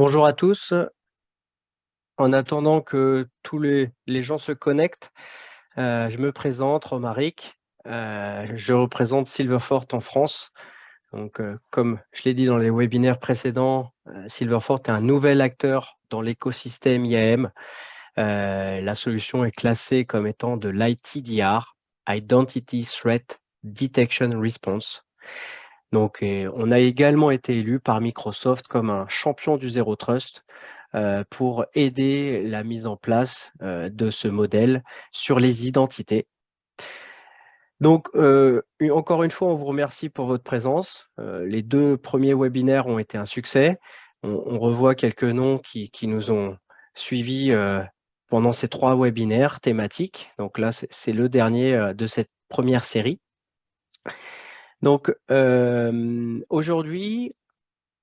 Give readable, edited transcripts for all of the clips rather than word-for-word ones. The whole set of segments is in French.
Bonjour à tous. En attendant que tous les gens se connectent, je me présente, Romaric. Je représente Silverfort en France. Donc, comme je l'ai dit dans les webinaires précédents, Silverfort est un nouvel acteur dans l'écosystème IAM. La solution est classée comme étant de l'ITDR, Identity Threat Detection Response. Donc, on a également été élu par Microsoft comme un champion du Zero Trust pour aider la mise en place de ce modèle sur les identités. Donc, encore une fois, on vous remercie pour votre présence. Les 2 premiers webinaires ont été un succès. On revoit quelques noms qui nous ont suivis pendant ces 3 webinaires thématiques. Donc là, c'est le dernier de cette première série. Donc, aujourd'hui,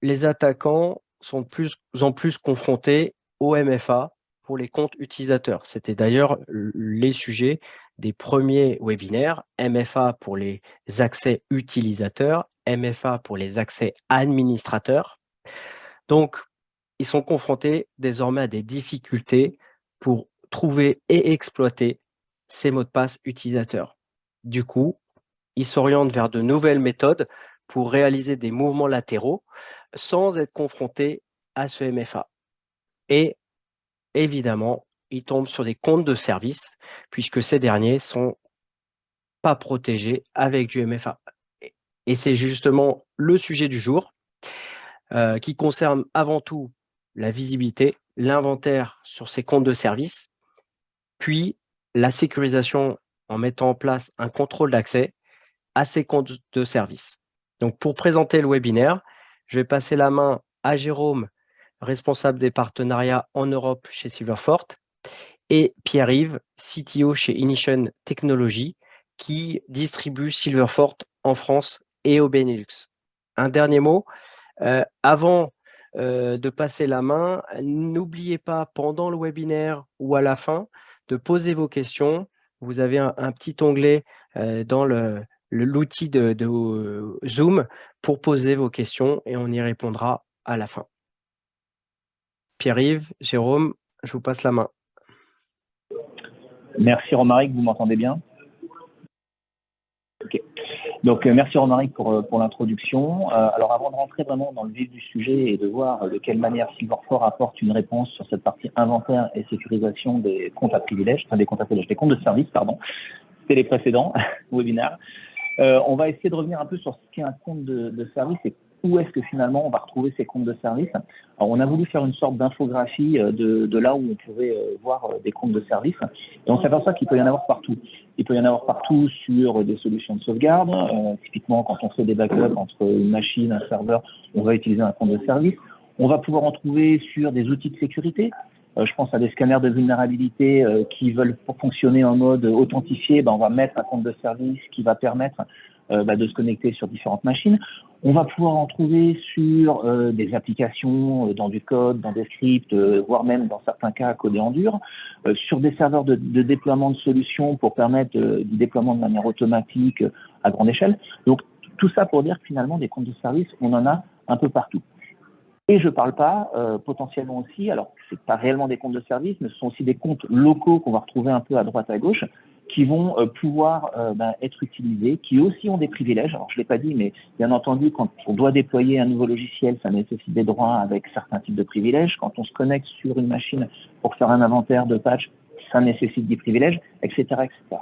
les attaquants sont de plus en plus confrontés au MFA pour les comptes utilisateurs. C'était d'ailleurs les sujets des premiers webinaires, MFA pour les accès utilisateurs, MFA pour les accès administrateurs. Donc, ils sont confrontés désormais à des difficultés pour trouver et exploiter ces mots de passe utilisateurs. Du coup, ils s'orientent vers de nouvelles méthodes pour réaliser des mouvements latéraux sans être confrontés à ce MFA. Et évidemment, ils tombent sur des comptes de service puisque ces derniers ne sont pas protégés avec du MFA. Et c'est justement le sujet du jour qui concerne avant tout la visibilité, l'inventaire sur ces comptes de service, puis la sécurisation en mettant en place un contrôle d'accès à ces comptes de service. Donc, pour présenter le webinaire, je vais passer la main à Jérôme, responsable des partenariats en Europe chez Silverfort, et Pierre-Yves, CTO chez Ignition Technologies, qui distribue Silverfort en France et au Benelux. Un dernier mot, avant de passer la main, n'oubliez pas pendant le webinaire ou à la fin de poser vos questions. Vous avez un petit onglet dans l'outil de Zoom pour poser vos questions et on y répondra à la fin. Pierre-Yves, Jérôme, je vous passe la main. Merci Romaric, vous m'entendez bien? Ok. Donc merci Romaric pour l'introduction. Alors avant de rentrer vraiment dans le vif du sujet et de voir de quelle manière Silverfort apporte une réponse sur cette partie inventaire et sécurisation des comptes à privilèges, des comptes de service, pardon, c'était les précédents webinaires. On va essayer de revenir un peu sur ce qu'est un compte de service et où est-ce que finalement on va retrouver ces comptes de service. Alors, on a voulu faire une sorte d'infographie de là où on pouvait voir des comptes de service. Et on s'aperçoit qu'il peut y en avoir partout. Il peut y en avoir partout sur des solutions de sauvegarde. Typiquement, quand on fait des backups entre une machine, un serveur, on va utiliser un compte de service. On va pouvoir en trouver sur des outils de sécurité. Je pense à des scanners de vulnérabilité qui veulent fonctionner en mode authentifié. On va mettre un compte de service qui va permettre de se connecter sur différentes machines. On va pouvoir en trouver sur des applications, dans du code, dans des scripts, voire même dans certains cas codés en dur, sur des serveurs de déploiement de solutions pour permettre du déploiement de manière automatique à grande échelle. Donc tout ça pour dire que finalement des comptes de service, on en a un peu partout. Et je ne parle pas potentiellement aussi, alors ce n'est pas réellement des comptes de service, mais ce sont aussi des comptes locaux qu'on va retrouver un peu à droite à gauche, qui vont pouvoir être utilisés, qui aussi ont des privilèges. Alors je ne l'ai pas dit, mais bien entendu, quand on doit déployer un nouveau logiciel, ça nécessite des droits avec certains types de privilèges. Quand on se connecte sur une machine pour faire un inventaire de patch, ça nécessite des privilèges, etc., etc.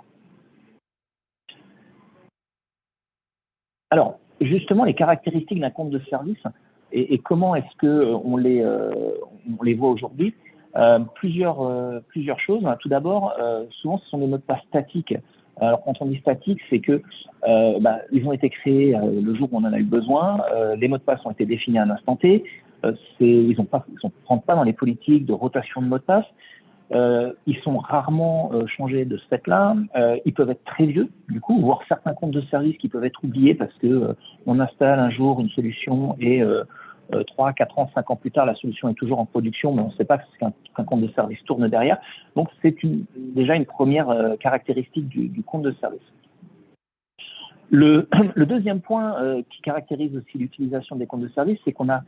Alors, justement, les caractéristiques d'un compte de service, et comment est-ce qu'on les voit aujourd'hui? Plusieurs choses. Tout d'abord, souvent, ce sont des mots de passe statiques. Alors, quand on dit statique, c'est que ils ont été créés le jour où on en a eu besoin. Les mots de passe ont été définis à un instant T. Ils ne rentrent pas dans les politiques de rotation de mots de passe. Ils sont rarement changés de ce fait-là. Ils peuvent être très vieux, du coup, voire certains comptes de service qui peuvent être oubliés parce que on installe un jour une solution et 3, 4 ans, 5 ans plus tard, la solution est toujours en production, mais on ne sait pas qu'un compte de service tourne derrière. Donc, c'est déjà une première caractéristique du compte de service. Le deuxième point qui caractérise aussi l'utilisation des comptes de service, c'est qu'on n'a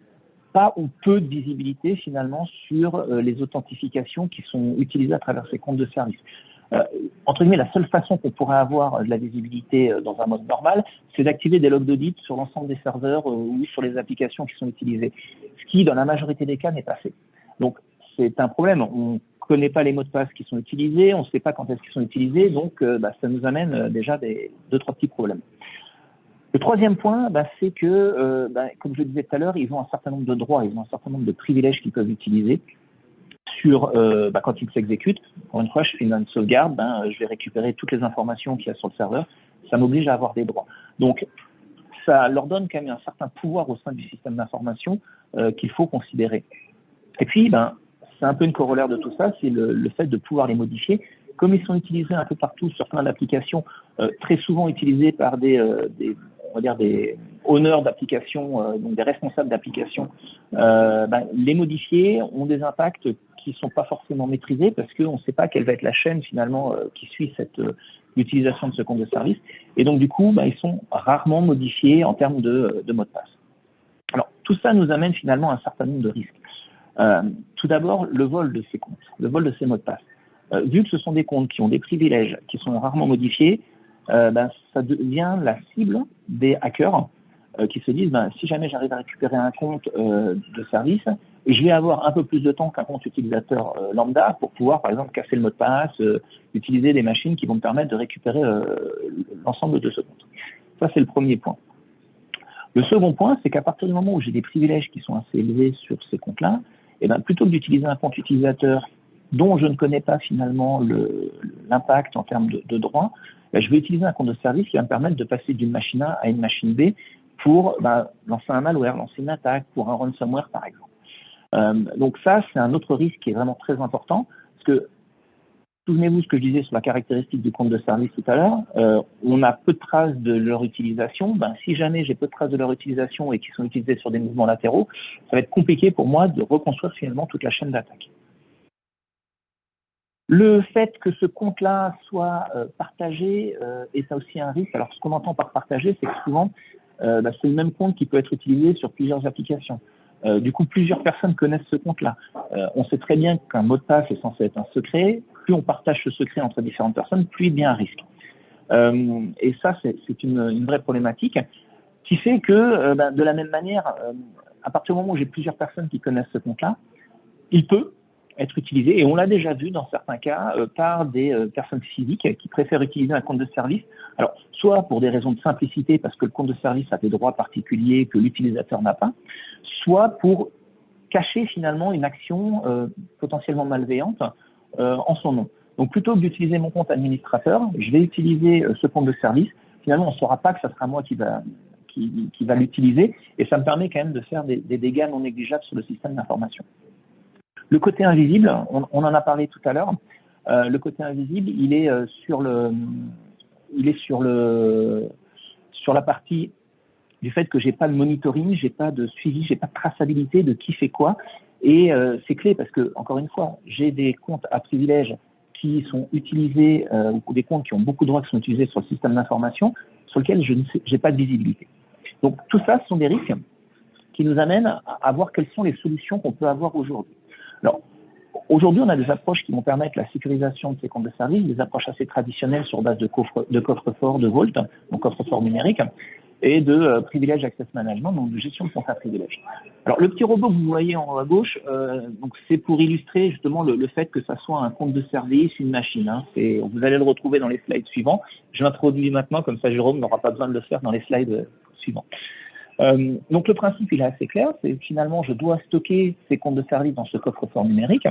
pas ou peu de visibilité finalement sur les authentifications qui sont utilisées à travers ces comptes de service. Entre guillemets, la seule façon qu'on pourrait avoir de la visibilité dans un mode normal, c'est d'activer des logs d'audit sur l'ensemble des serveurs ou sur les applications qui sont utilisées, ce qui, dans la majorité des cas, n'est pas fait. Donc, c'est un problème. On ne connaît pas les mots de passe qui sont utilisés, on ne sait pas quand est-ce qu'ils sont utilisés, donc ça nous amène déjà deux, trois petits problèmes. Le troisième point, c'est que, comme je le disais tout à l'heure, ils ont un certain nombre de droits, ils ont un certain nombre de privilèges qu'ils peuvent utiliser sur quand ils s'exécutent. Encore une fois, je fais une sauvegarde, je vais récupérer toutes les informations qu'il y a sur le serveur. Ça m'oblige à avoir des droits. Donc, ça leur donne quand même un certain pouvoir au sein du système d'information qu'il faut considérer. Et puis, c'est un peu une corollaire de tout ça, c'est le fait de pouvoir les modifier. Comme ils sont utilisés un peu partout sur plein d'applications, très souvent utilisés par des owners d'applications, donc des responsables d'applications, les modifier ont des impacts qui ne sont pas forcément maîtrisés parce qu'on ne sait pas quelle va être la chaîne finalement qui suit l'utilisation de ce compte de service. Et donc du coup, ils sont rarement modifiés en termes de mot de passe. Alors tout ça nous amène finalement à un certain nombre de risques. Tout d'abord, le vol de ces comptes, le vol de ces mots de passe. Vu que ce sont des comptes qui ont des privilèges, qui sont rarement modifiés, ça devient la cible des hackers qui se disent si jamais j'arrive à récupérer un compte de service, je vais avoir un peu plus de temps qu'un compte utilisateur lambda pour pouvoir, par exemple, casser le mot de passe, utiliser des machines qui vont me permettre de récupérer l'ensemble de ce compte. Ça, c'est le premier point. Le second point, c'est qu'à partir du moment où j'ai des privilèges qui sont assez élevés sur ces comptes-là, plutôt que d'utiliser un compte utilisateur dont je ne connais pas finalement l'impact en termes de droits, je vais utiliser un compte de service qui va me permettre de passer d'une machine A à une machine B pour lancer un malware, lancer une attaque, pour un ransomware par exemple. Donc ça, c'est un autre risque qui est vraiment très important, parce que souvenez-vous ce que je disais sur la caractéristique du compte de service tout à l'heure, on a peu de traces de leur utilisation. Si jamais j'ai peu de traces de leur utilisation et qu'ils sont utilisés sur des mouvements latéraux, ça va être compliqué pour moi de reconstruire finalement toute la chaîne d'attaque. Le fait que ce compte-là soit partagé est ça aussi un risque. Alors, ce qu'on entend par partagé, c'est que souvent, c'est le même compte qui peut être utilisé sur plusieurs applications. Du coup, plusieurs personnes connaissent ce compte-là. On sait très bien qu'un mot de passe est censé être un secret. Plus on partage ce secret entre différentes personnes, plus il devient un risque. Et ça, c'est une vraie problématique qui fait que, de la même manière, à partir du moment où j'ai plusieurs personnes qui connaissent ce compte-là, il peut être utilisé, et on l'a déjà vu dans certains cas, par des personnes physiques qui préfèrent utiliser un compte de service. Alors, soit pour des raisons de simplicité, parce que le compte de service a des droits particuliers que l'utilisateur n'a pas, soit pour cacher finalement une action potentiellement malveillante en son nom. Donc, plutôt que d'utiliser mon compte administrateur, je vais utiliser ce compte de service. Finalement, on ne saura pas que ça sera moi qui va l'utiliser, et ça me permet quand même de faire des dégâts non négligeables sur le système d'information. Le côté invisible, on en a parlé tout à l'heure. Le côté invisible, il est sur la partie du fait que j'ai pas de monitoring, j'ai pas de suivi, j'ai pas de traçabilité de qui fait quoi. Et c'est clé parce que, encore une fois, j'ai des comptes à privilèges qui sont utilisés, ou des comptes qui ont beaucoup de droits qui sont utilisés sur le système d'information, sur lequel je n'ai pas de visibilité. Donc tout ça, ce sont des risques qui nous amènent à voir quelles sont les solutions qu'on peut avoir aujourd'hui. Alors, aujourd'hui, on a des approches qui vont permettre la sécurisation de ces comptes de service, des approches assez traditionnelles sur base de coffre-fort, de Vault, donc coffre-fort numérique, et de privilege access management, donc de gestion de comptes à privilèges. Alors, le petit robot que vous voyez en haut à gauche, donc c'est pour illustrer justement le fait que ça soit un compte de service, une machine. Vous allez le retrouver dans les slides suivants. Je l'introduis maintenant, comme ça Jérôme n'aura pas besoin de le faire dans les slides suivants. Donc le principe il est assez clair, c'est finalement je dois stocker ces comptes de service dans ce coffre-fort numérique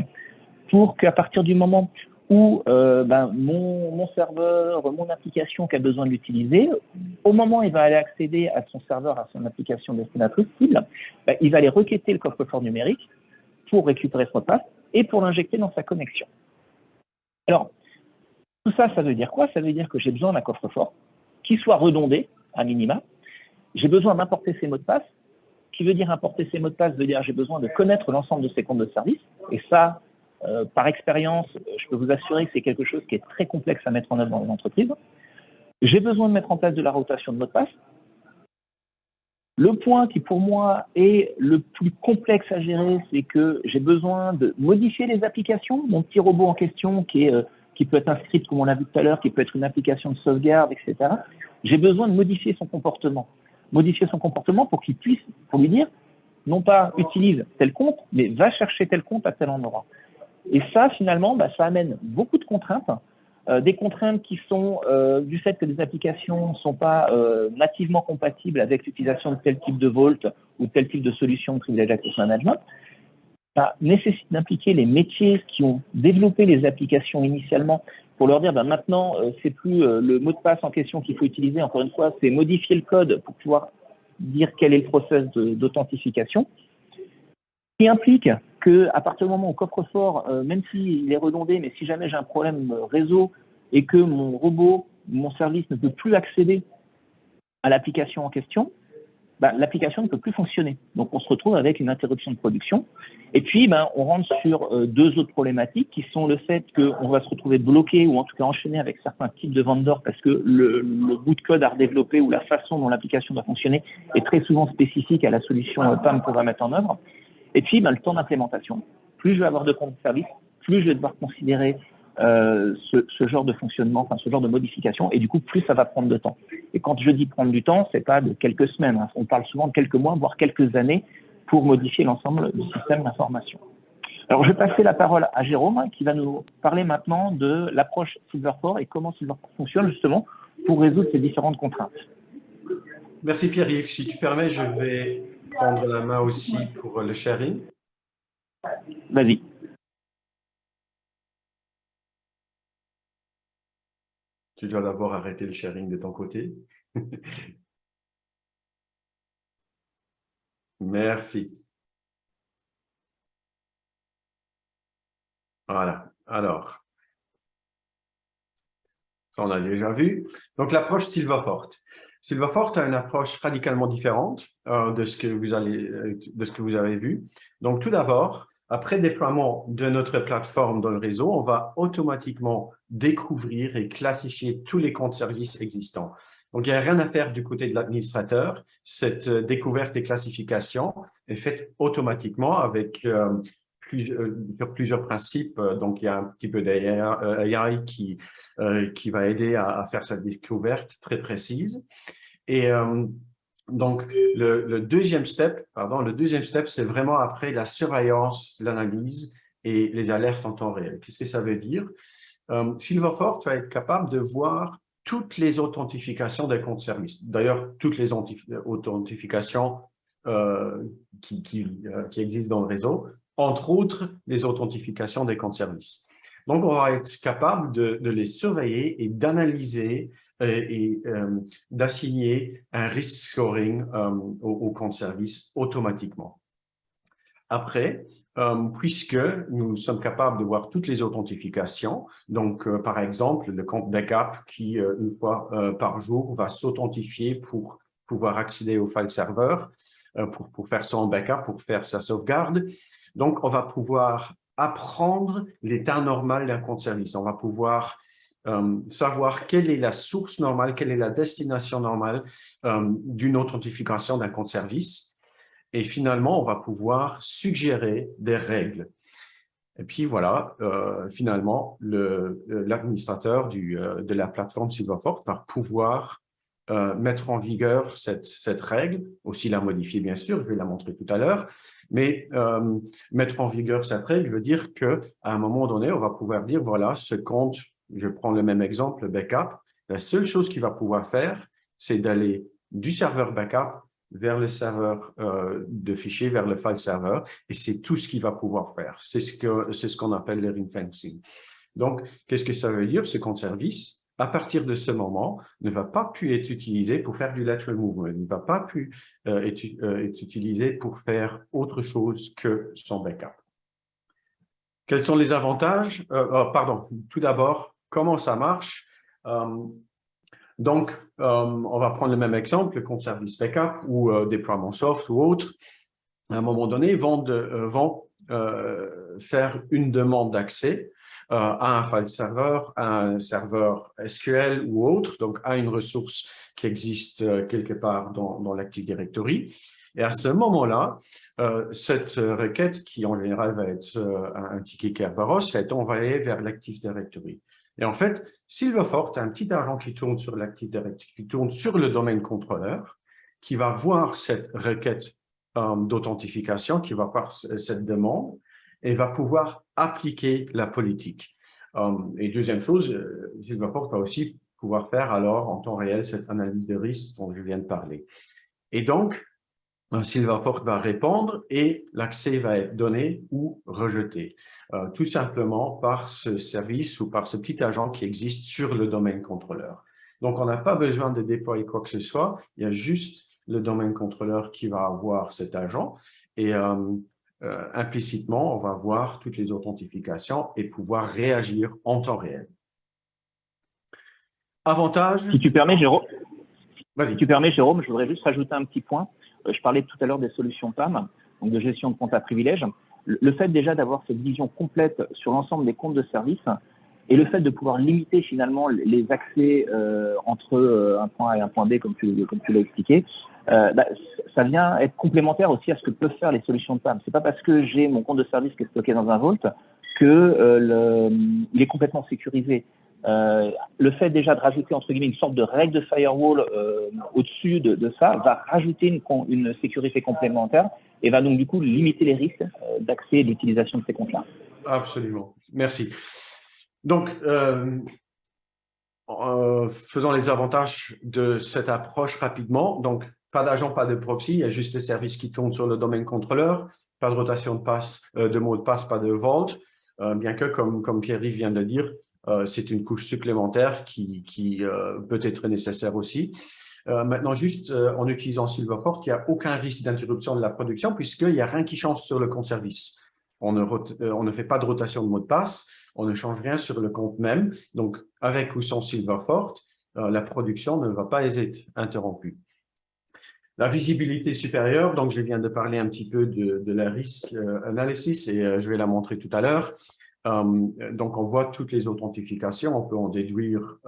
pour qu'à partir du moment où mon serveur, mon application qui a besoin de l'utiliser, au moment où il va aller accéder à son serveur, à son application destinatrice cible, il va aller requêter le coffre-fort numérique pour récupérer ce mot de passe et pour l'injecter dans sa connexion. Alors, tout ça, ça veut dire quoi? Ça veut dire que j'ai besoin d'un coffre-fort qui soit redondé à minima. J'ai besoin d'importer ces mots de passe. Qui veut dire importer ces mots de passe veut dire j'ai besoin de connaître l'ensemble de ces comptes de service. Et ça, par expérience, je peux vous assurer que c'est quelque chose qui est très complexe à mettre en œuvre dans les entreprises. J'ai besoin de mettre en place de la rotation de mots de passe. Le point qui, pour moi, est le plus complexe à gérer, c'est que j'ai besoin de modifier les applications. Mon petit robot en question, qui peut être un script, comme on l'a vu tout à l'heure, qui peut être une application de sauvegarde, etc. J'ai besoin de modifier son comportement. Modifier son comportement pour qu'il puisse, pour lui dire, non pas utilise tel compte, mais va chercher tel compte à tel endroit. Et ça, finalement, ça amène beaucoup de contraintes, des contraintes qui sont du fait que les applications ne sont pas nativement compatibles avec l'utilisation de tel type de Vault ou tel type de solution de Privileged Access Management. Ça nécessite d'impliquer les métiers qui ont développé les applications initialement pour leur dire maintenant, c'est plus le mot de passe en question qu'il faut utiliser. Encore une fois, c'est modifier le code pour pouvoir dire quel est le process d'authentification, qui implique qu'à partir du moment où coffre-fort, même s'il est redondé, mais si jamais j'ai un problème réseau et que mon robot, mon service ne peut plus accéder à l'application en question, l'application ne peut plus fonctionner. Donc, on se retrouve avec une interruption de production. Et puis, on rentre sur deux autres problématiques qui sont le fait qu'on va se retrouver bloqué ou en tout cas enchaîné avec certains types de vendors parce que le bout de code à redévelopper ou la façon dont l'application doit fonctionner est très souvent spécifique à la solution PAM qu'on va mettre en œuvre. Et puis, le temps d'implémentation. Plus je vais avoir de comptes de service, plus je vais devoir considérer ce genre de fonctionnement, enfin ce genre de modification, et du coup, plus ça va prendre de temps. Et quand je dis prendre du temps, c'est pas de quelques semaines, hein. On parle souvent de quelques mois, voire quelques années, pour modifier l'ensemble du système d'information. Alors, je vais passer la parole à Jérôme, qui va nous parler maintenant de l'approche Silverfort et comment Silverfort fonctionne justement pour résoudre ces différentes contraintes. Merci Pierre-Yves. Si tu permets, je vais prendre la main aussi pour le sharing. Vas-y. Tu dois d'abord arrêter le sharing de ton côté. Merci. Voilà. Alors, ça on a déjà vu. Donc, l'approche Silverfort. Silverfort a une approche radicalement différente de ce que vous avez vu. Donc, tout d'abord, après déploiement de notre plateforme dans le réseau, on va automatiquement découvrir et classifier tous les comptes services existants. Donc, il n'y a rien à faire du côté de l'administrateur. Cette découverte et classification est faite automatiquement avec plusieurs principes. Donc, il y a un petit peu d'AI qui va aider à faire cette découverte très précise. Et donc, le deuxième step, c'est vraiment après la surveillance, l'analyse et les alertes en temps réel. Qu'est-ce que ça veut dire? Silverfort va être capable de voir toutes les authentifications des comptes services. D'ailleurs, toutes les authentifications qui existent dans le réseau, entre autres les authentifications des comptes services. Donc, on va être capable de les surveiller et d'analyser et d'assigner un risk scoring au compte service automatiquement. Après, puisque nous sommes capables de voir toutes les authentifications, donc par exemple, le compte backup qui, une fois par jour, va s'authentifier pour pouvoir accéder au file serveur, pour faire son backup, pour faire sa sauvegarde. Donc, on va pouvoir apprendre l'état normal d'un compte service. On va pouvoir savoir quelle est la source normale, quelle est la destination normale d'une authentification d'un compte service. Et finalement, on va pouvoir suggérer des règles. Et puis voilà, finalement, l'administrateur de la plateforme Silverfort va pouvoir mettre en vigueur cette règle, aussi la modifier bien sûr, je vais la montrer tout à l'heure, mais mettre en vigueur cette règle veut dire qu'à un moment donné, on va pouvoir dire, voilà, ce compte, je prends le même exemple, le backup, la seule chose qu'il va pouvoir faire, c'est d'aller du serveur backup vers le serveur de fichiers, vers le file serveur, et c'est tout ce qu'il va pouvoir faire. C'est ce qu'on appelle le ring fencing. Donc, qu'est-ce que ça veut dire? Ce compte service, à partir de ce moment, ne va pas plus être utilisé pour faire du lateral movement, il ne va pas plus être utilisé pour faire autre chose que son backup. Quels sont les avantages? Tout d'abord, comment ça marche? Donc, on va prendre le même exemple, le compte service backup ou déploiement soft ou autre. À un moment donné, vont faire une demande d'accès à un file server, à un serveur SQL ou autre, donc à une ressource qui existe quelque part dans l'Active Directory. Et à ce moment-là, cette requête, qui en général va être un ticket Kerberos, va être envoyée vers l'Active Directory. Et en fait, Silverfort a un petit agent qui tourne sur l'Active Directory, qui tourne sur le domaine contrôleur, qui va voir cette requête d'authentification, qui va voir cette demande, et va pouvoir appliquer la politique. Et deuxième chose, Silverfort va aussi pouvoir faire alors en temps réel cette analyse de risque dont je viens de parler. Et donc, Silverfort va répondre et l'accès va être donné ou rejeté, tout simplement par ce service ou par ce petit agent qui existe sur le domaine contrôleur. Donc, on n'a pas besoin de déployer quoi que ce soit, il y a juste le domaine contrôleur qui va avoir cet agent et implicitement, on va voir toutes les authentifications et pouvoir réagir en temps réel. Avantage. Si tu permets, Jérôme, Vas-y. je voudrais juste rajouter un petit point. Je parlais tout à l'heure des solutions PAM, donc de gestion de comptes à privilèges. Le fait déjà d'avoir cette vision complète sur l'ensemble des comptes de service et le fait de pouvoir limiter finalement les accès entre un point A et un point B, comme tu l'as expliqué, ça vient être complémentaire aussi à ce que peuvent faire les solutions de PAM. C'est pas parce que j'ai mon compte de service qui est stocké dans un Vault que il est complètement sécurisé. Le fait déjà de rajouter entre guillemets une sorte de règle de firewall au-dessus de ça va rajouter une sécurité complémentaire et va donc du coup limiter les risques d'accès et d'utilisation de ces comptes-là. Absolument, merci. Donc, faisons les avantages de cette approche rapidement. Donc, pas d'agent, pas de proxy, il y a juste le service qui tourne sur le domaine contrôleur, pas de rotation de mot de passe, pas de vault, bien que, comme Pierre-Yves vient de le dire, c'est une couche supplémentaire qui peut être nécessaire aussi. Maintenant, juste en utilisant Silverfort, il n'y a aucun risque d'interruption de la production puisqu'il n'y a rien qui change sur le compte service. On ne fait pas de rotation de mot de passe, on ne change rien sur le compte même. Donc, avec ou sans Silverfort, la production ne va pas être interrompue. La visibilité supérieure, donc je viens de parler un petit peu de la risk analysis et je vais la montrer tout à l'heure. Donc, on voit toutes les authentifications, on peut en déduire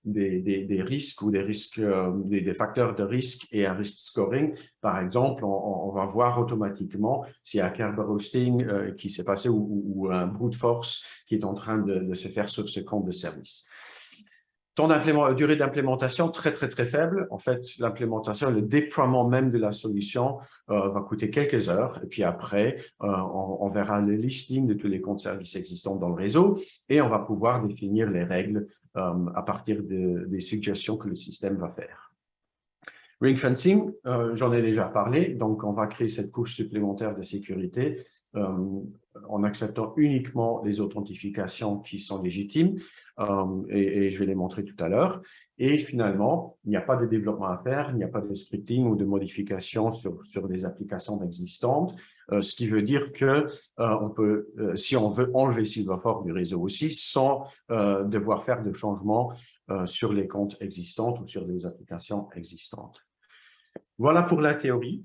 des risques ou des facteurs de risque et un risk scoring. Par exemple, on va voir automatiquement s'il y a un Kerberoasting qui s'est passé ou un brute force qui est en train de se faire sur ce compte de service. Durée d'implémentation très faible. En fait, l'implémentation, le déploiement même de la solution va coûter quelques heures. Et puis après, on verra le listing de tous les comptes services existants dans le réseau et on va pouvoir définir les règles à partir des suggestions que le système va faire. Ring fencing, j'en ai déjà parlé. Donc, on va créer cette couche supplémentaire de sécurité en acceptant uniquement les authentifications qui sont légitimes et je vais les montrer tout à l'heure. Et finalement, il n'y a pas de développement à faire, il n'y a pas de scripting ou de modification sur des applications existantes, ce qui veut dire que on peut, si on veut enlever Silverfort du réseau aussi, sans devoir faire de changements sur les comptes existants ou sur des applications existantes. Voilà pour la théorie.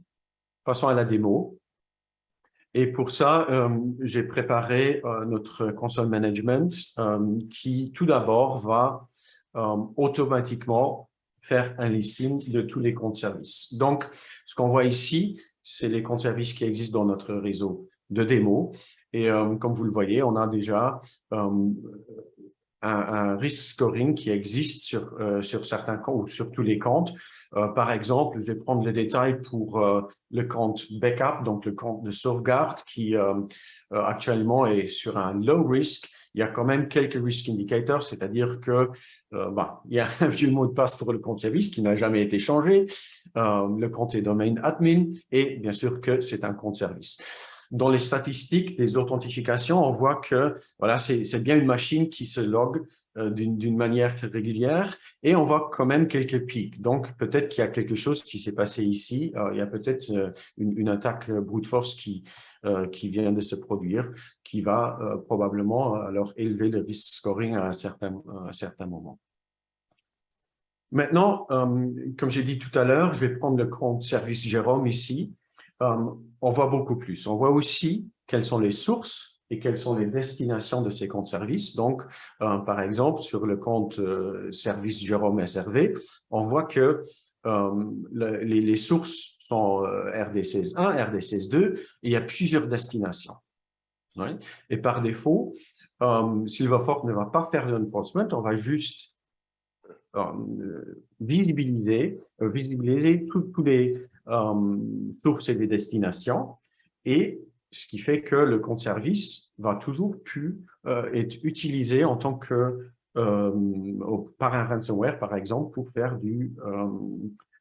Passons à la démo. Et pour ça, j'ai préparé notre console management qui, tout d'abord, va automatiquement faire un listing de tous les comptes services. Donc, ce qu'on voit ici, c'est les comptes services qui existent dans notre réseau de démo. Et comme vous le voyez, on a déjà un risk scoring qui existe sur certains comptes ou sur tous les comptes. Par exemple, je vais prendre les détails pour le compte backup, donc le compte de sauvegarde qui actuellement est sur un low risk. Il y a quand même quelques risk indicators, c'est-à-dire que il y a un vieux mot de passe pour le compte service qui n'a jamais été changé. Le compte est domain admin et bien sûr que c'est un compte service. Dans les statistiques des authentifications, on voit que voilà, c'est bien une machine qui se log d'une manière très régulière et on voit quand même quelques pics. Donc, peut-être qu'il y a quelque chose qui s'est passé ici. Il y a peut-être une attaque brute force qui vient de se produire, qui va probablement alors élever le risk scoring à un certain moment. Maintenant, comme j'ai dit tout à l'heure, je vais prendre le compte service Jérôme ici. On voit beaucoup plus. On voit aussi quelles sont les sources et quelles sont les destinations de ces comptes services. Donc, par exemple, sur le compte service Jérôme SRV, on voit que les sources sont RD16.1, RD16.2, et il y a plusieurs destinations. Ouais. Et par défaut, Silverfork ne va pas faire de enforcement, on va juste visibiliser tous les sources et les destinations, et ce qui fait que le compte service va toujours plus être utilisé en tant que par un ransomware, par exemple, pour faire du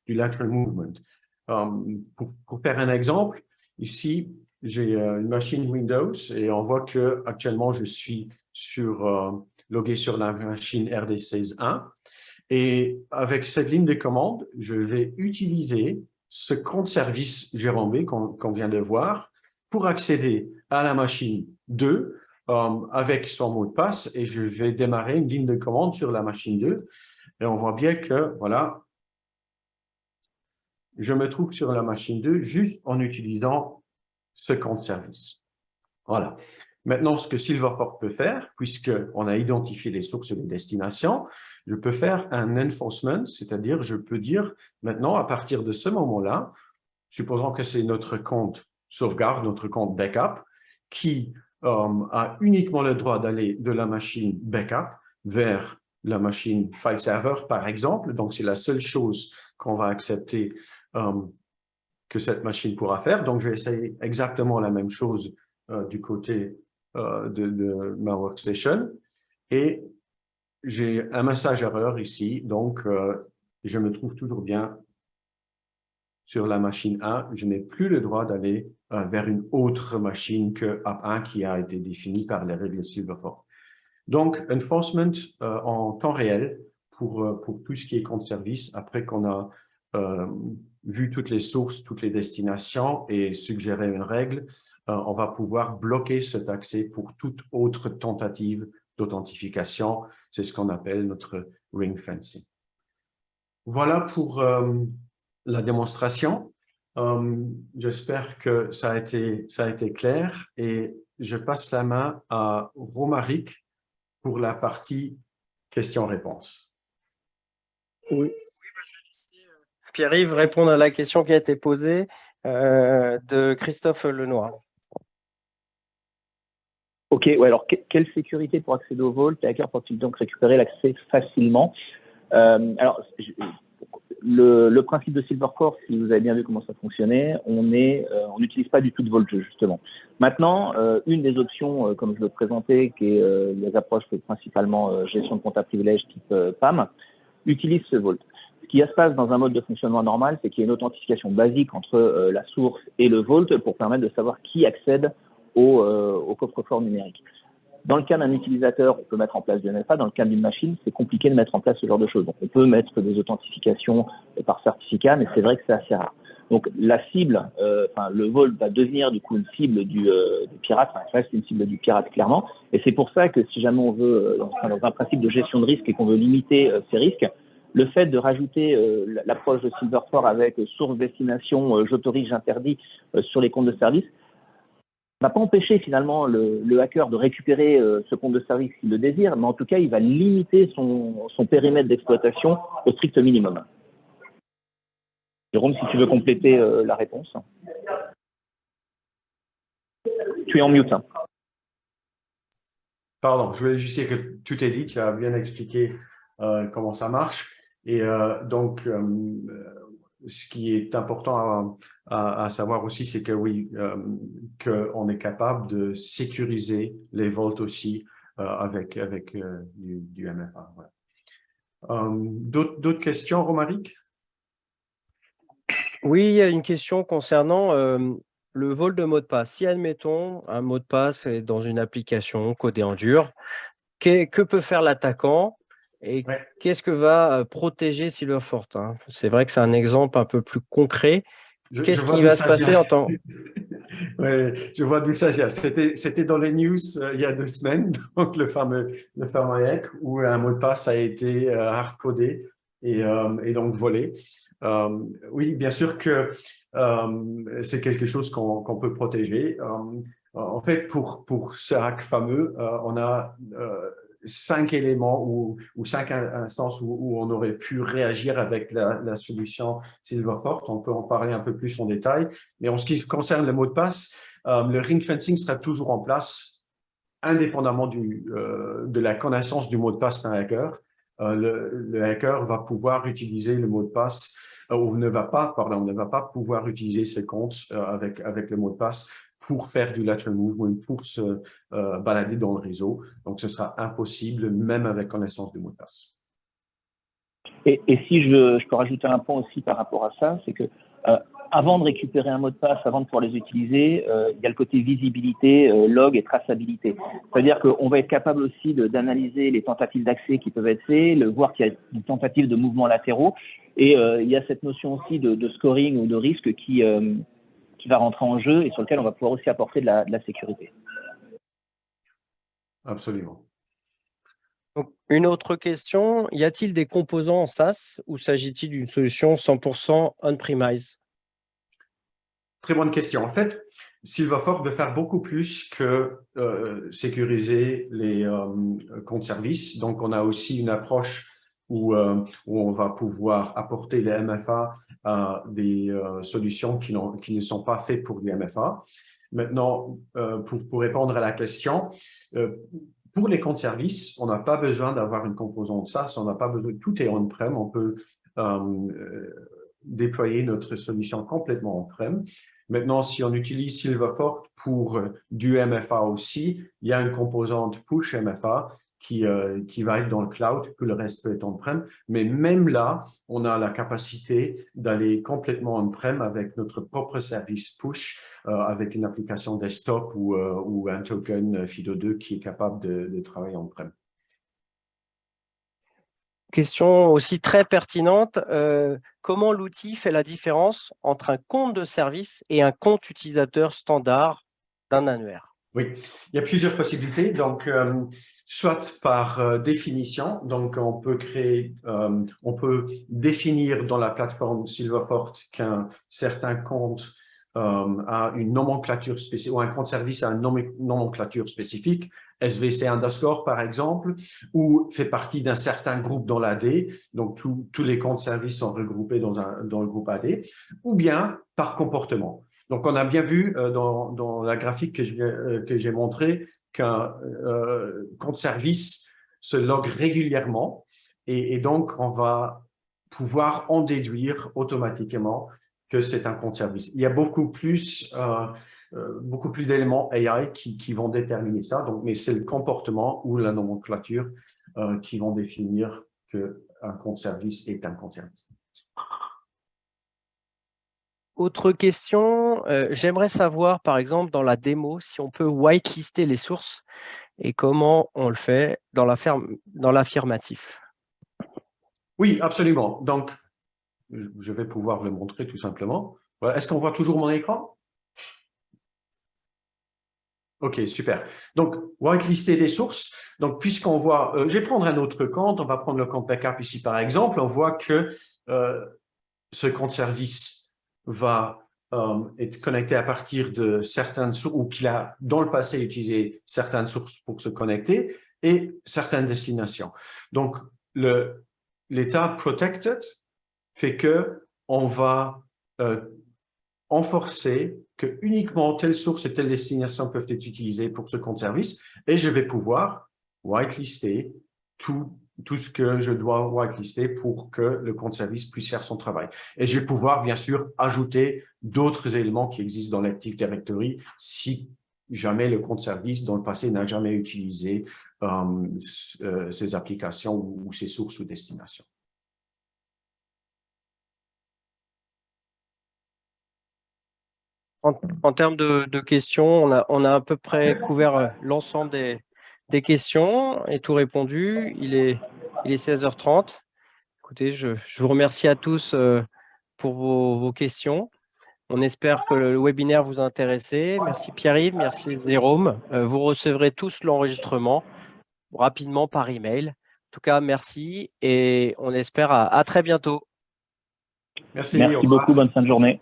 lateral movement. Pour faire un exemple, ici, j'ai une machine Windows et on voit que actuellement je suis logué sur la machine RD16.1. Et avec cette ligne de commande, je vais utiliser ce compte service Jérôme B qu'on vient de voir pour accéder à la machine 2 avec son mot de passe, et je vais démarrer une ligne de commande sur la machine 2. Et on voit bien que, voilà, je me trouve sur la machine 2 juste en utilisant ce compte service. Voilà. Maintenant, ce que Silverfork peut faire, puisqu'on a identifié les sources et les destinations, je peux faire un enforcement, c'est-à-dire je peux dire maintenant, à partir de ce moment-là, supposons que c'est notre compte sauvegarde, notre compte backup, qui a uniquement le droit d'aller de la machine backup vers la machine file server, par exemple. Donc, c'est la seule chose qu'on va accepter que cette machine pourra faire. Donc, je vais essayer exactement la même chose du côté de ma workstation, et j'ai un message erreur ici, donc je me trouve toujours bien sur la machine 1. Je n'ai plus le droit d'aller vers une autre machine que App1 qui a été définie par les règles Silverfork. Donc, enforcement en temps réel pour tout ce qui est compte service, après qu'on a vu toutes les sources, toutes les destinations et suggéré une règle, on va pouvoir bloquer cet accès pour toute autre tentative d'authentification. C'est ce qu'on appelle notre ring fencing. Voilà pour la démonstration. J'espère que ça a été clair, et je passe la main à Romaric pour la partie questions-réponses. Oui, je vais laisser Pierre-Yves répondre à la question qui a été posée de Christophe Lenoir. Ok, ouais, alors quelle sécurité pour accéder au Vault? Les hackers peuvent-ils donc récupérer l'accès facilement? Alors, le principe de Silverfork, si vous avez bien vu comment ça fonctionnait, on n'utilise pas du tout de Vault, justement. Maintenant, une des options, comme je le présentais, qui est les approches principalement gestion de compte à privilèges type PAM, utilise ce Vault. Ce qui se passe dans un mode de fonctionnement normal, c'est qu'il y a une authentification basique entre la source et le Vault pour permettre de savoir qui accède au coffre-fort numérique. Dans le cas d'un utilisateur, on peut mettre en place du MFA. Dans le cas d'une machine, c'est compliqué de mettre en place ce genre de choses. Donc, on peut mettre des authentifications par certificat, mais c'est vrai que c'est assez rare. Donc, la cible, le Vault va devenir du coup une cible du pirate. Enfin, ça reste une cible du pirate, clairement. Et c'est pour ça que si jamais on veut, dans un principe de gestion de risque et qu'on veut limiter ces risques, le fait de rajouter l'approche de Silverfork avec source, destination, j'autorise, j'interdis sur les comptes de service, ne va pas empêcher finalement le hacker de récupérer ce compte de service s'il le désire, mais en tout cas, il va limiter son périmètre d'exploitation au strict minimum. Jérôme, si tu veux compléter la réponse. Tu es en mute. Pardon, je voulais juste dire que tout est dit, tu as bien expliqué comment ça marche. Et donc, ce qui est important à savoir aussi, c'est que oui, qu'on est capable de sécuriser les Vaults aussi avec du MFA. Voilà. D'autres questions, Romaric? Oui, il y a une question concernant le vol de mot de passe. Si, admettons, un mot de passe est dans une application codée en dur, que peut faire l'attaquant et qu'est-ce que va protéger Silverfork, hein? C'est vrai que c'est un exemple un peu plus concret. Qu'est-ce qui va se passer en temps… Oui, je vois d'où ça vient. C'était dans les news il y a 2 semaines, donc le fameux hack où un mot de passe a été hard-codé et donc volé. Oui, bien sûr que c'est quelque chose qu'on peut protéger. En fait, pour ce hack fameux, on a 5 éléments ou 5 instances où on aurait pu réagir avec la solution Silverport. On peut en parler un peu plus en détail. Mais en ce qui concerne le mot de passe, le ring fencing sera toujours en place indépendamment de la connaissance du mot de passe d'un hacker. Le hacker va pouvoir utiliser le mot de passe ou ne va pas pouvoir utiliser ses comptes avec le mot de passe pour faire du lateral movement, pour se balader dans le réseau. Donc, ce sera impossible, même avec connaissance du mot de passe. Et si je peux rajouter un point aussi par rapport à ça, c'est que avant de récupérer un mot de passe, avant de pouvoir les utiliser, il y a le côté visibilité, log et traçabilité. C'est-à-dire qu'on va être capable aussi d'analyser les tentatives d'accès qui peuvent être faites, voir qu'il y a une tentative de mouvements latéraux. Et il y a cette notion aussi de scoring ou de risque qui va rentrer en jeu et sur lequel on va pouvoir aussi apporter de la sécurité. Absolument. Donc, une autre question, y a-t-il des composants en SaaS ou s'agit-il d'une solution 100% on-premise? Très bonne question. En fait, Silverport veut faire beaucoup plus que sécuriser les comptes services. Donc, on a aussi une approche où on va pouvoir apporter les MFA à des solutions qui ne sont pas faites pour les MFA. Maintenant, pour répondre à la question, pour les comptes services, on n'a pas besoin d'avoir une composante SaaS, on n'a pas besoin, tout est on-prem, on peut déployer notre solution complètement on-prem. Maintenant, si on utilise Silverport pour du MFA aussi, il y a une composante push MFA qui va être dans le cloud, que le reste peut être on-prem. Mais même là, on a la capacité d'aller complètement on-prem avec notre propre service push, avec une application desktop ou un token FIDO2 qui est capable de travailler on-prem. Question aussi très pertinente. Comment l'outil fait la différence entre un compte de service et un compte utilisateur standard d'un annuaire? Oui, il y a plusieurs possibilités. Donc, soit par définition, donc on peut définir dans la plateforme Silverport qu'un certain compte a une nomenclature spécifique, ou un compte service a une nomenclature spécifique, SVC underscore par exemple, ou fait partie d'un certain groupe dans l'AD, donc tous les comptes services sont regroupés dans le groupe AD, ou bien par comportement. Donc, on a bien vu dans la graphique que j'ai montré qu'un compte service se log régulièrement et donc on va pouvoir en déduire automatiquement que c'est un compte service. Il y a beaucoup plus d'éléments AI qui vont déterminer ça, donc, mais c'est le comportement ou la nomenclature qui vont définir qu'un compte service est un compte service. Autre question, j'aimerais savoir, par exemple, dans la démo, si on peut whitelister les sources et comment on le fait dans l'affirmatif. Oui, absolument. Donc, je vais pouvoir le montrer tout simplement. Voilà. Est-ce qu'on voit toujours mon écran? OK, super. Donc, whitelister les sources. Donc, puisqu'on voit, je vais prendre un autre compte, on va prendre le compte backup ici par exemple, on voit que ce compte service va être connecté à partir de certaines sources ou qu'il a dans le passé utilisé certaines sources pour se connecter et certaines destinations. Donc, l'état protected fait que on va enforcer que uniquement telle source et telle destination peuvent être utilisées pour ce compte service et je vais pouvoir whitelister tout ce que je dois whitelister pour que le compte service puisse faire son travail. Et je vais pouvoir, bien sûr, ajouter d'autres éléments qui existent dans l'Active Directory si jamais le compte service dans le passé n'a jamais utilisé ces applications ou ces sources ou destinations. En termes de questions, on a à peu près couvert l'ensemble des questions et tout répondu. Il est 16h30. Écoutez, je vous remercie à tous pour vos questions. On espère que le webinaire vous a intéressé. Merci Pierre-Yves, merci Jérôme. Vous recevrez tous l'enregistrement rapidement par email. En tout cas, merci et on espère à très bientôt. Merci. Merci beaucoup, bonne fin de journée.